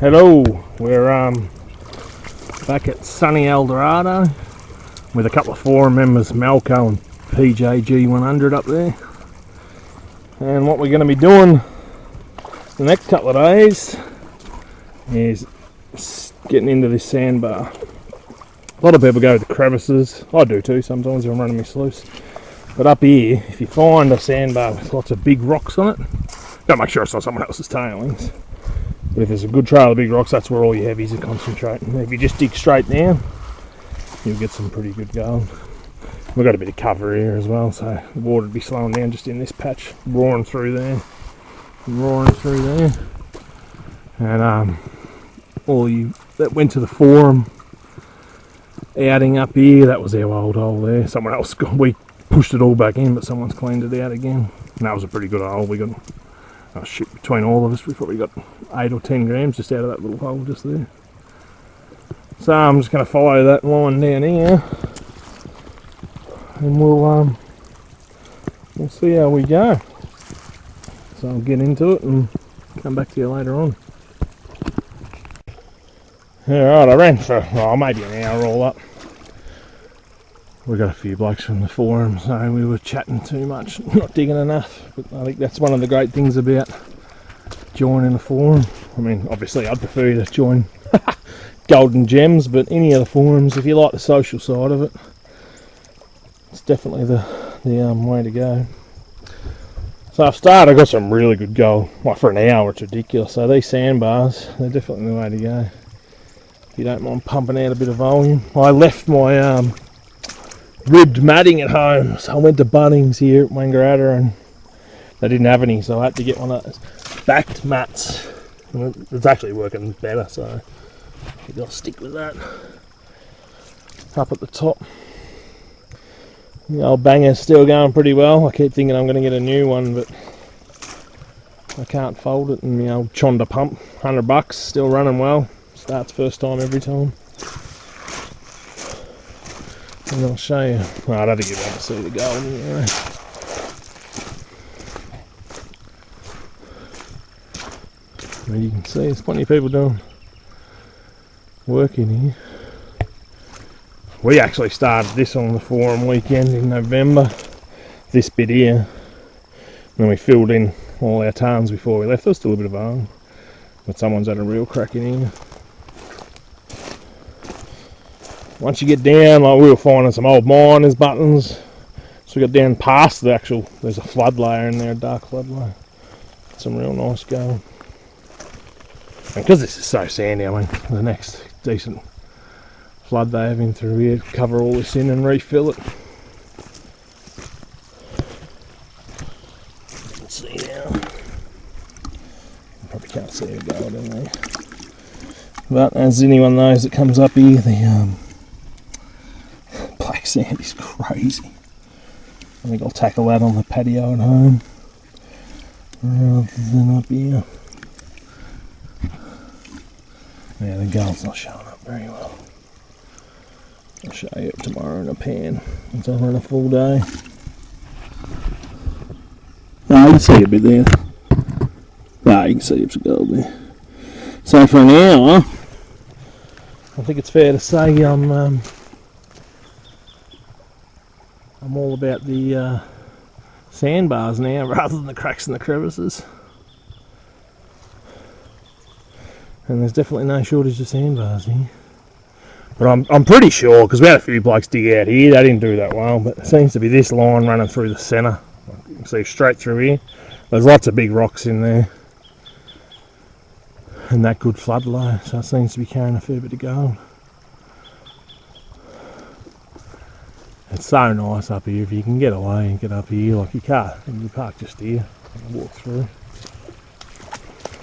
Hello, we're back at sunny Dorado with a couple of forum members, Malco and PJG100 up there. And what we're going to be doing the next couple of days is getting into this sandbar. A lot of people go to the crevices. I do too sometimes if I'm running my sluice. But up here, if you find a sandbar with lots of big rocks on it, don't make sure it's not someone else's tailings. But if there's a good trail of big rocks, that's where all your heavies are concentrating. If you just dig straight down, you'll get some pretty good gold. We've got a bit of cover here as well, so the water will be slowing down just in this patch, roaring through there, and roaring through there. And all you that went to the forum outing up here, that was our old hole there. Someone else we pushed it all back in, but someone's cleaned it out again. And that was a pretty good hole. We got, oh shit, between all of us, we probably got 8 or 10 grams just out of that little hole just there. So I'm just going to follow that line down here, and we'll see how we go. So I'll get into it and come back to you later on. Alright, I ran for maybe an hour all up. We got a few blokes from the forum, so we were chatting too much, not digging enough. But I think that's one of the great things about joining a forum. I mean, obviously I'd prefer you to join GoldnGems, but any of the forums, if you like the social side of it, it's definitely the way to go. So I've started, I got some really good gold. Like for an hour, it's ridiculous. So these sandbars, they're definitely the way to go. If you don't mind pumping out a bit of volume. I left my ribbed matting at home, so I went to Bunnings here at Wangaratta and they didn't have any, so I had to get one of those backed mats. And it's actually working better, so I'll stick with that. Up at the top, the old banger's still going pretty well. I keep thinking I'm going to get a new one, but I can't fold it. And the old Chonda pump, $100, still running well. Starts first time every time. And I'll show you. Well, I don't think you'll be able to see the gold anyway. I mean, you can see there's plenty of people doing work in here. We actually started this on the forum weekend in November, this bit here. And then we filled in all our tarns before we left. There was still a bit of iron, but someone's had a real crack in here. Once you get down, like we were finding some old miners' buttons. So we got down past the actual, there's a flood layer in there, a dark flood layer. Some real nice gold. And because this is so sandy, I mean, the next decent flood they have in through here, cover all this in and refill it. Let's see now. You probably can't see the gold in there. But as anyone knows that comes up here, the black sand is crazy. I think I'll tackle that on the patio at home rather than up here. Yeah, the gold's not showing up very well. I'll show you it tomorrow in a pan once I run a full day. No, you can see a bit there. No, you can see it's gold there. So for an hour, I think it's fair to say I'm all about the sandbars now rather than the cracks and the crevices. And there's definitely no shortage of sandbars here. But I'm pretty sure, because we had a few blokes dig out here, they didn't do that well, but it seems to be this line running through the centre. You can see straight through here. There's lots of big rocks in there. And that good flood low, so it seems to be carrying a fair bit of gold. It's so nice up here if you can get away and get up here, like you can't, and you park just here and walk through.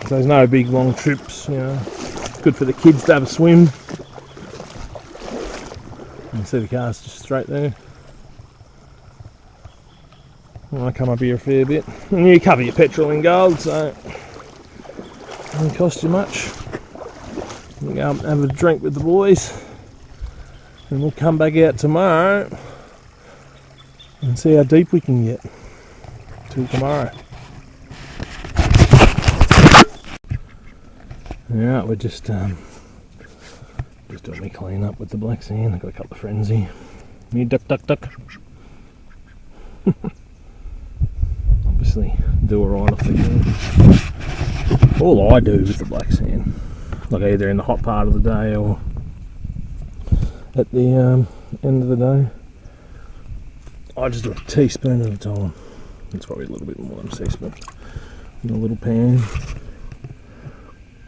So there's no big long trips, you know. Good for the kids to have a swim. You can see the car's just straight there. And I come up here a fair bit. And you cover your petrol in gold, so it doesn't cost you much. You go up and have a drink with the boys. And we'll come back out tomorrow and see how deep we can get. Till tomorrow. Yeah, we're just doing me clean up with the Balxie. I've got a couple of friends here. Me duck. Obviously, do a right off the game. All I do with the Balxie, like either in the hot part of the day or at the end of the day, I just do a teaspoon at a time. It's probably a little bit more than a teaspoon in a little pan,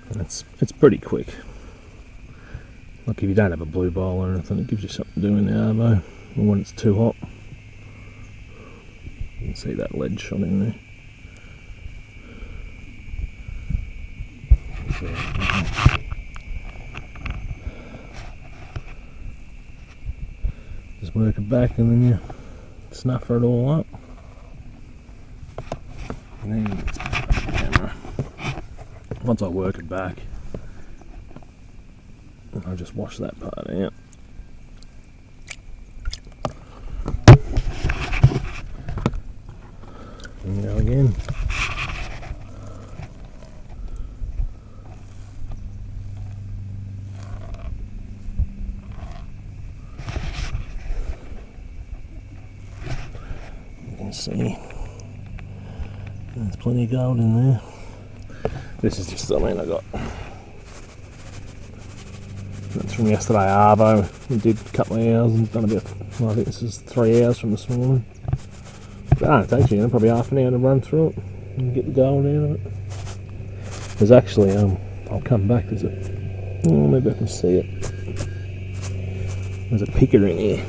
and it's pretty quick. Like if you don't have a blue bowl or anything, it gives you something to do in the arvo, or when it's too hot. You can see that lead shot in there. Just work it back and then you snuffer it all up. And then it's back on the camera. Once I work it back, I'll just wash that part out. And go again. You can see there's plenty of gold in there. This is just something I got. That's from yesterday, Arvo. We did a couple of hours and done a bit of, well, I think this is 3 hours from this morning. It takes you probably half an hour to run through it and get the gold out of it. There's actually, I'll come back, there's a, oh, maybe I can see it. There's a picker in here,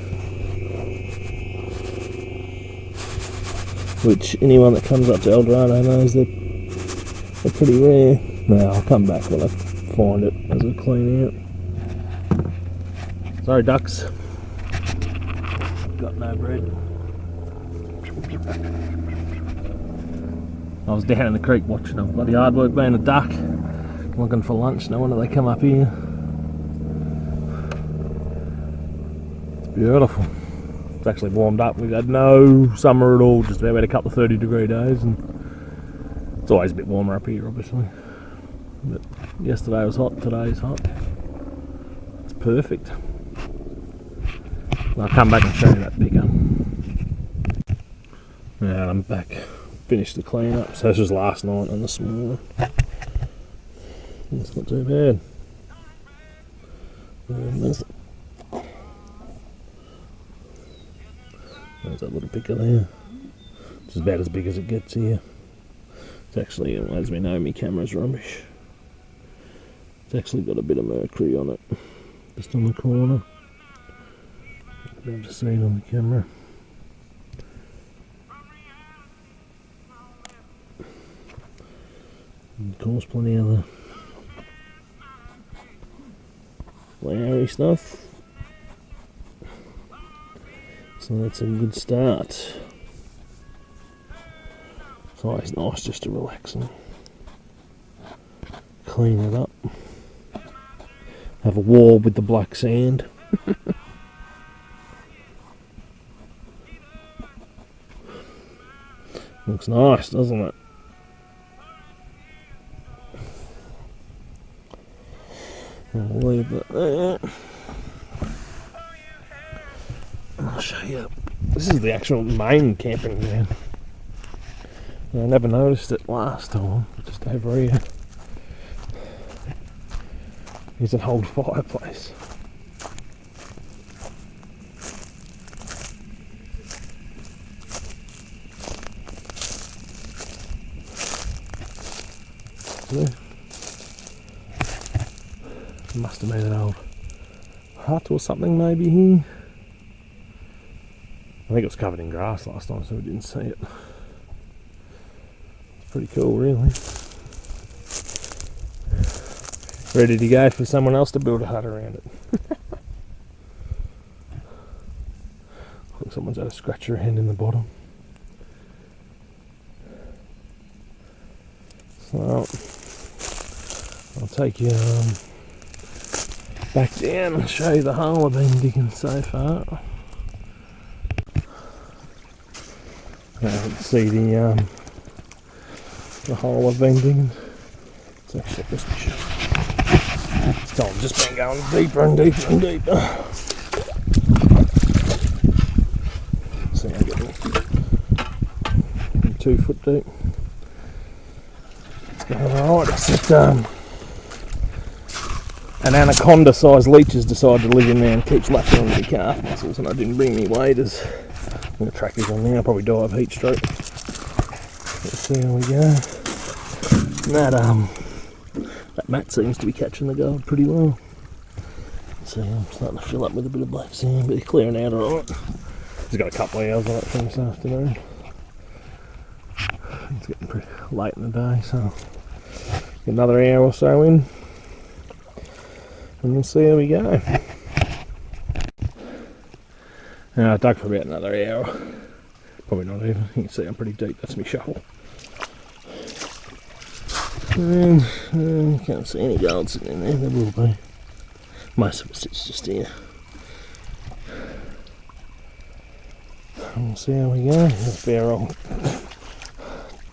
which anyone that comes up to Eldorado knows they're pretty rare. Now I'll come back when I find it as I clean out. Sorry ducks, got no bread. I was down in the creek watching them, bloody hard work being a duck, looking for lunch. No wonder they come up here. It's beautiful. It's actually warmed up. We've had no summer at all, just about had a couple of 30-degree days, and it's always a bit warmer up here obviously. But yesterday was hot, today's hot. It's perfect. I'll come back and show you that picker. Yeah, I'm back. Finished the clean up. So this was last night and this morning. It's not too bad. There's that little picker there. It's about as big as it gets here. It's actually, as we know, my camera's rubbish. It's actually got a bit of mercury on it, just on the corner. You'll be able to see it on the camera. And of course, plenty of the flowery stuff. So that's a good start. It's always nice just to relax and clean it up. Have a wall with the black sand. Looks nice, doesn't it? I'll leave that there. I'll show you. This is the actual main camping ground. I never noticed it last time. Just over here. Here's an old fireplace. Yeah. Must have been an old hut or something maybe here. I think it was covered in grass last time so we didn't see it. It's pretty cool really. Ready to go for someone else to build a hut around it. I think someone's had a scratch around in the bottom. So I'll take you back down and show you the hole I've been digging so far. Now you can see the hole I've been digging. Let's actually just show. So I've just been going deeper and deeper and deeper. See, I'm getting 2 foot deep. It's going alright. It's just an anaconda-sized leech has decided to live in there and keeps lapping on the calf muscles, and I didn't bring me waders. I'm going to track this on there. I'll probably die of heat stroke. Let's see how we go. And that mat seems to be catching the gold pretty well. See, I'm starting to fill up with a bit of black sand, but it's clearing out alright. He's got a couple of hours on it from this afternoon. It's getting pretty late in the day, so get another hour or so in, and we'll see how we go. I dug for about another hour. Probably not even. You can see I'm pretty deep. That's my shovel. And you can't see any gold sitting in there. There will be. Most of it sits just here. And we'll see how we go. There's a fair old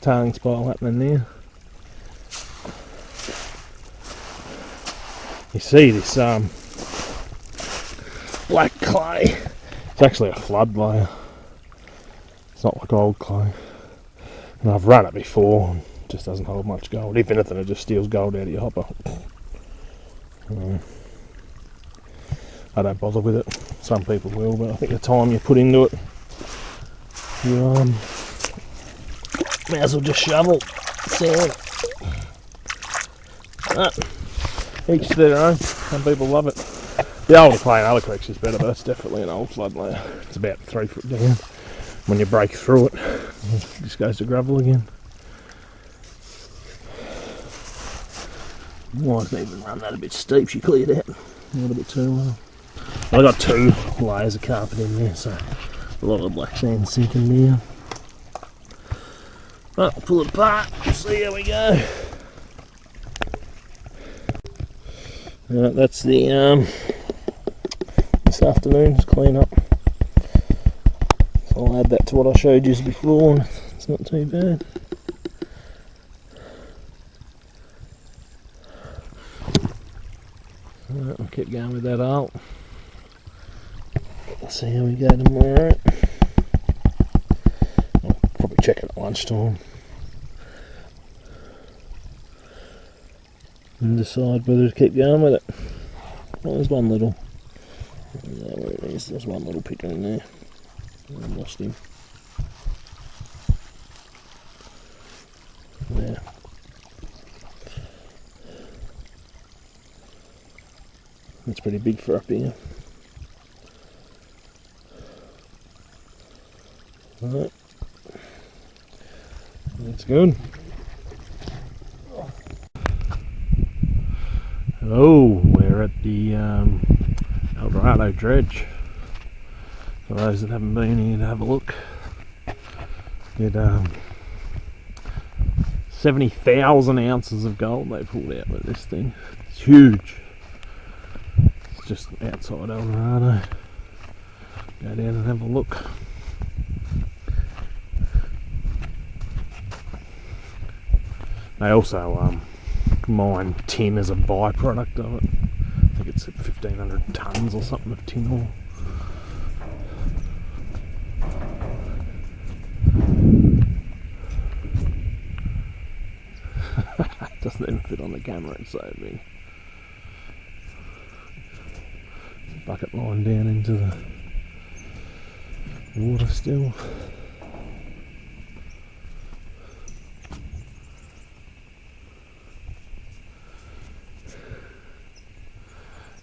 tarring spile happening there. You see this black clay. It's actually a flood layer. It's not like old clay. And I've run it before, and it just doesn't hold much gold. If anything, it just steals gold out of your hopper. I don't bother with it. Some people will, but I think the time you put into it, you may as well just shovel sand. Each to their own. Some people love it. The older clay in other creeks is better, but it's definitely an old flood layer. It's about 3 foot down. When you break through it, it just goes to gravel again. Might even run that a bit steep. She cleared out a little bit too well. I got 2 layers of carpet in there, so a lot of the black sand sinking down. But I'll pull it apart and see how we go. That's the this afternoon's clean up. So I'll add that to what I showed you before, and it's not too bad. Alright, I'll keep going with that out. Let's see how we go tomorrow. I'll probably check it at lunchtime and decide whether to keep going with it. Well, there's one little. Where it is, there's one little picker in there. I lost him. Yeah. That's pretty big for up here. Alright. That's good. Oh, we're at the Dorado Dredge. For those that haven't been here to have a look, it 70,000 ounces of gold they pulled out with this thing. It's huge. It's just outside Dorado. Go down and have a look. They also mine tin as a byproduct of it. I think it's at 1,500 tonnes or something of tin ore. Doesn't even fit on the camera, it's so big. Bucket line down into the water still.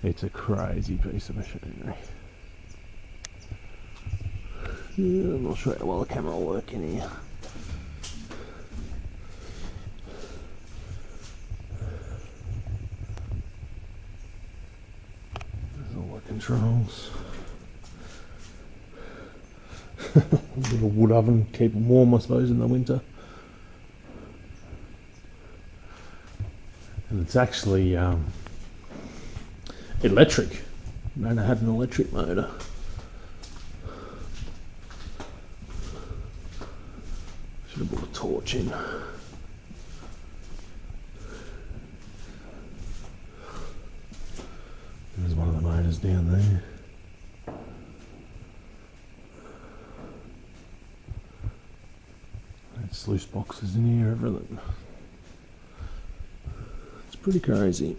It's a crazy piece of machinery. Yeah, I'm not sure how well the camera will work in here. There's all the controls. Little wood oven, keep them warm I suppose in the winter. And it's actually electric. And I had an electric motor. Should have brought a torch in. down there. There's loose boxes in here, everything. It's pretty crazy.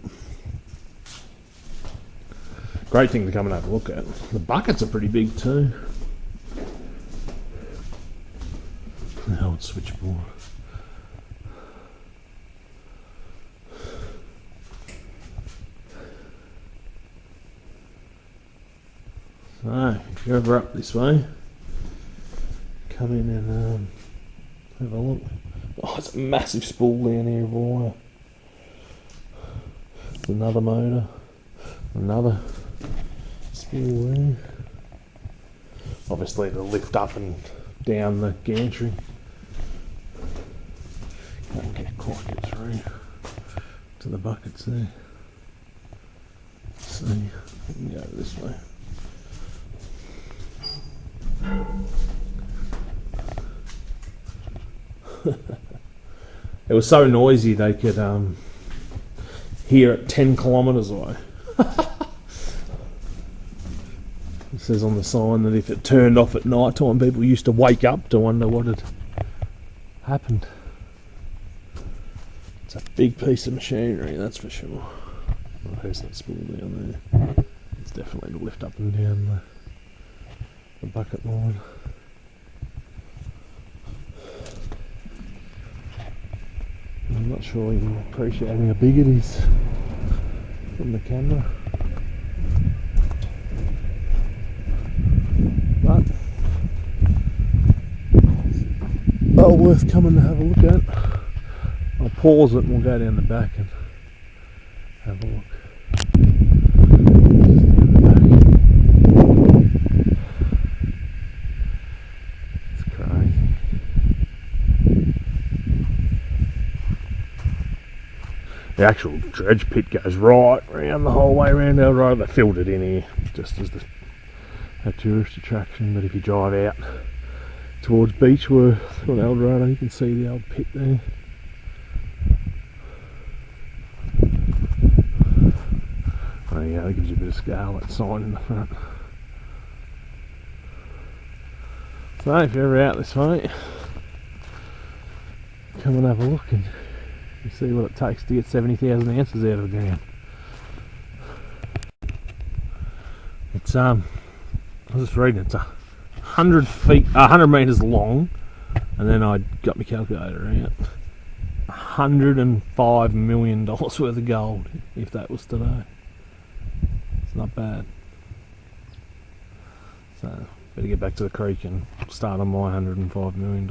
Great thing to come and have a look at. The buckets are pretty big too. The old switchboard. So, if you're ever up this way, come in and have a look. Oh, it's a massive spool down here of wire. Another motor, another spool there. Obviously to lift up and down the gantry. Can't get through to the buckets there. So we can go this way. It was so noisy they could hear it 10 kilometres away. It says on the sign that if it turned off at night time, people used to wake up to wonder what had happened. It's a big piece of machinery, that's for sure. Oh, there's that spool down there. It's definitely to lift up and down the bucket line. I'm not sure you can appreciate how big it is from the camera. But well worth coming to have a look at. I'll pause it and we'll go down the back and have a look. The actual dredge pit goes right around the whole way around Dorado. They filled it in here just as a tourist attraction, but if you drive out towards Beechworth or Dorado, you can see the old pit there. Oh yeah, that gives you a bit of scale, that sign in the front. So if you're ever out this way, come and have a look and you see what it takes to get 70,000 ounces out of the ground. It's I was just reading, it's 100 metres long, and then I got my calculator out. $105 million worth of gold, if that was today. It's not bad. So better get back to the creek and start on my $105 million.